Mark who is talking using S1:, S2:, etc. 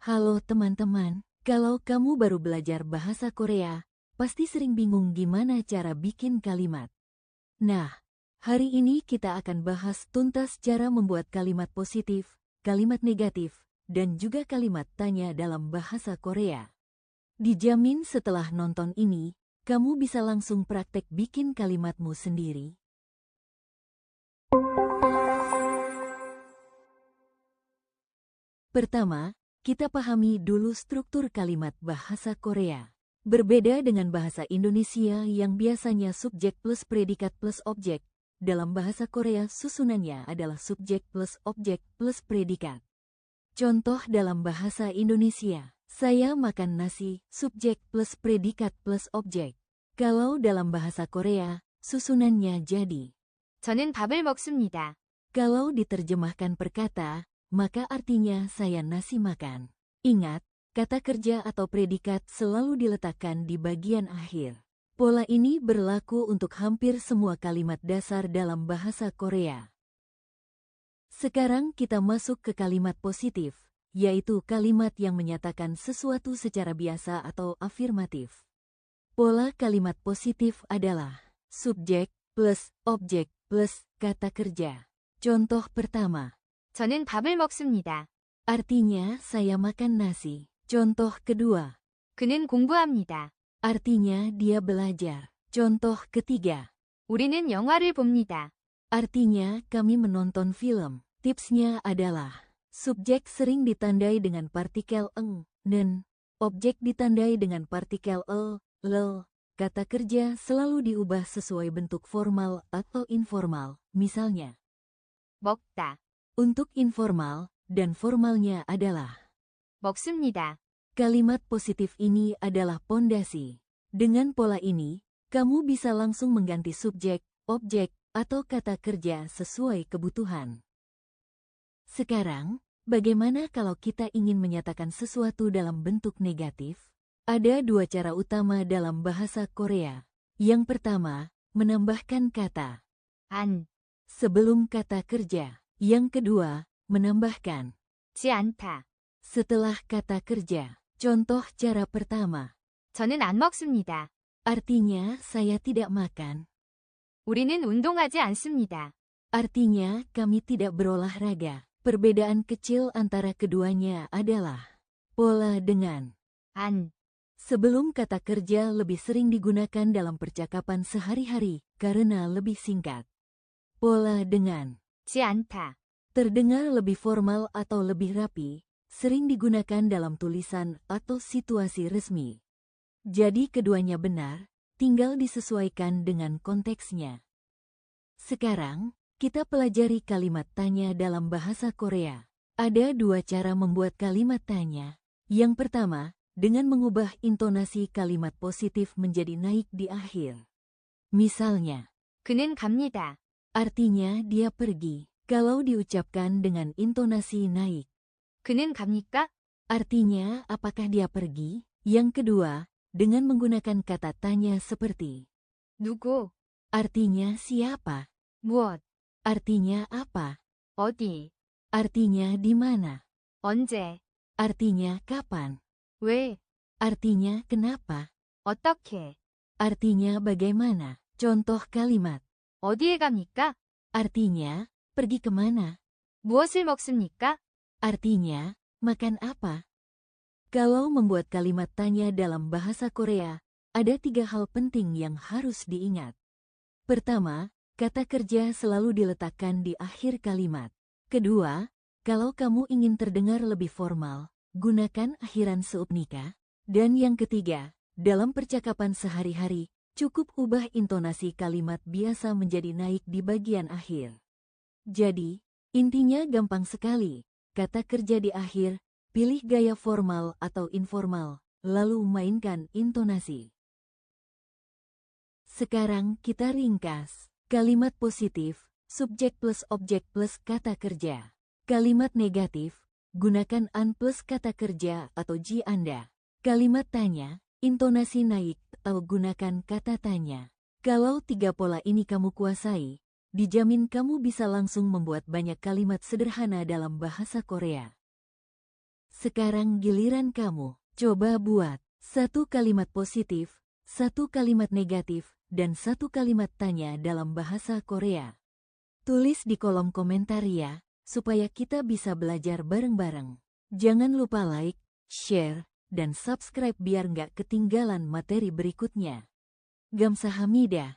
S1: Halo teman-teman, kalau kamu baru belajar bahasa Korea, pasti sering bingung gimana cara bikin kalimat. Nah, hari ini kita akan bahas tuntas cara membuat kalimat positif, kalimat negatif, dan juga kalimat tanya dalam bahasa Korea. Dijamin setelah nonton ini, kamu bisa langsung praktek bikin kalimatmu sendiri. Pertama, kita pahami dulu struktur kalimat bahasa Korea. Berbeda dengan bahasa Indonesia yang biasanya subjek plus predikat plus objek, dalam bahasa Korea susunannya adalah subjek plus objek plus predikat. Contoh dalam bahasa Indonesia, saya makan nasi, subjek plus predikat plus objek. Kalau dalam bahasa Korea, susunannya jadi
S2: 저는 밥을 먹습니다.
S1: Kalau diterjemahkan per kata, maka artinya saya nasi makan. Ingat, kata kerja atau predikat selalu diletakkan di bagian akhir. Pola ini berlaku untuk hampir semua kalimat dasar dalam bahasa Korea. Sekarang kita masuk ke kalimat positif, yaitu kalimat yang menyatakan sesuatu secara biasa atau afirmatif. Pola kalimat positif adalah subjek plus objek plus kata kerja. Contoh pertama,
S2: 저는 밥을 먹습니다.
S1: artinya saya makan nasi. Contoh kedua,
S2: 그는 공부합니다.
S1: artinya dia belajar. Contoh ketiga,
S2: 우리는 영화를 봅니다.
S1: artinya kami menonton film. Tipsnya adalah, subjek sering ditandai dengan partikel eng, nen, objek ditandai dengan partikel lel. Kata kerja selalu diubah sesuai bentuk formal atau informal. Misalnya,
S2: 먹다,
S1: untuk informal dan formalnya adalah
S2: 먹습니다.
S1: kalimat positif ini adalah pondasi. Dengan pola ini, kamu bisa langsung mengganti subjek, objek, atau kata kerja sesuai kebutuhan. Sekarang, bagaimana kalau kita ingin menyatakan sesuatu dalam bentuk negatif? Ada dua cara utama dalam bahasa Korea. Yang pertama, menambahkan kata
S2: 안,
S1: sebelum kata kerja. Yang kedua, menambahkan
S2: 지 않다.
S1: setelah kata kerja. Contoh cara pertama,
S2: 저는 안 먹습니다.
S1: artinya saya tidak makan.
S2: 우리는 운동하지 않습니다.
S1: Artinya kami tidak berolahraga. Perbedaan kecil antara keduanya adalah pola dengan
S2: 안,
S1: sebelum kata kerja lebih sering digunakan dalam percakapan sehari-hari karena lebih singkat. Pola dengan
S2: 지 않다.
S1: terdengar lebih formal atau lebih rapi, sering digunakan dalam tulisan atau situasi resmi. Jadi keduanya benar, tinggal disesuaikan dengan konteksnya. Sekarang, kita pelajari kalimat tanya dalam bahasa Korea. Ada dua cara membuat kalimat tanya. Yang pertama, dengan mengubah intonasi kalimat positif menjadi naik di akhir. Misalnya,
S2: 그는 갑니다.
S1: artinya dia pergi. Kalau diucapkan dengan intonasi naik,
S2: 그는 갑니까?
S1: artinya apakah dia pergi? Yang kedua, dengan menggunakan kata tanya seperti
S2: 누구,
S1: artinya siapa?
S2: 무엇,
S1: Artinya apa?
S2: 어디,
S1: Artinya di mana?
S2: 언제,
S1: Artinya kapan?
S2: 왜,
S1: Artinya kenapa?
S2: 어떻게,
S1: Artinya bagaimana? Contoh kalimat,
S2: 어디에 갑니까?
S1: artinya pergi kemana?
S2: 무엇을 먹습니까?
S1: Artinya makan apa? Kalau membuat kalimat tanya dalam bahasa Korea, ada tiga hal penting yang harus diingat. Pertama, kata kerja selalu diletakkan di akhir kalimat. Kedua, kalau kamu ingin terdengar lebih formal, gunakan akhiran seupnika. Dan yang ketiga, dalam percakapan sehari-hari, cukup ubah intonasi kalimat biasa menjadi naik di bagian akhir. Jadi, intinya gampang sekali. Kata kerja di akhir, pilih gaya formal atau informal, lalu mainkan intonasi. Sekarang kita ringkas. Kalimat positif, subjek plus objek plus kata kerja. Kalimat negatif, gunakan an plus kata kerja atau ji Anda. Kalimat tanya, intonasi naik atau gunakan kata tanya. Kalau tiga pola ini kamu kuasai, dijamin kamu bisa langsung membuat banyak kalimat sederhana dalam bahasa Korea. Sekarang giliran kamu. Coba buat 1 kalimat positif, 1 kalimat negatif, dan 1 kalimat tanya dalam bahasa Korea. Tulis di kolom komentar ya, supaya kita bisa belajar bareng-bareng. Jangan lupa like, share, dan subscribe biar nggak ketinggalan materi berikutnya. Gamsahamnida.